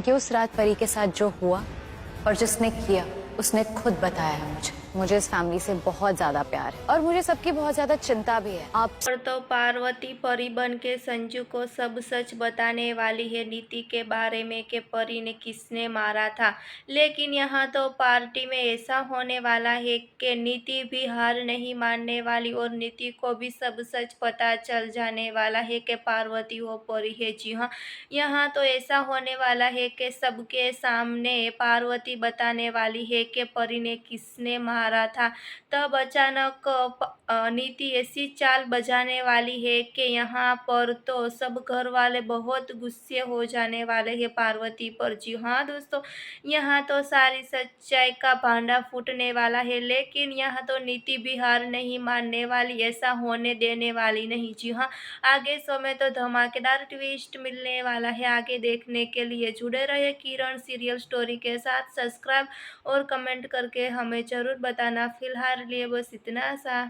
कि उस रात परी के साथ जो हुआ और जिसने किया उसने खुद बताया है मुझे इस फैमिली से बहुत ज्यादा प्यार है और मुझे सबकी बहुत ज्यादा चिंता भी है। आप और तो पार्वती परी बन के संजू को सब सच बताने वाली है नीति के बारे में कि परी ने किसने मारा था। लेकिन यहाँ तो पार्टी में ऐसा होने वाला है कि नीति भी हार नहीं मानने वाली और नीति को भी सब सच पता चल जाने वाला है कि पार्वती वो परी है। जी हाँ, यहाँ तो ऐसा होने वाला है कि सबके सामने पार्वती बताने वाली है कि परी ने किसने मारा था। तब अचानक नीति ऐसी चाल बजाने वाली है कि यहाँ पर तो सब घर वाले बहुत गुस्से हो जाने वाले हैं पार्वती पर। जी हाँ दोस्तों, यहाँ तो सारी सच्चाई का भांडा फूटने वाला है। लेकिन यहाँ तो नीति भी हार नहीं मानने वाली, ऐसा होने देने वाली नहीं। जी हाँ, आगे शो में तो धमाकेदार ट्विस्ट मिलने वाला है। आगे देखने के लिए जुड़े रहे किरण सीरियल स्टोरी के साथ। सब्सक्राइब और कमेंट करके हमें ज़रूर बताना। फिलहाल लिए बस इतना सा।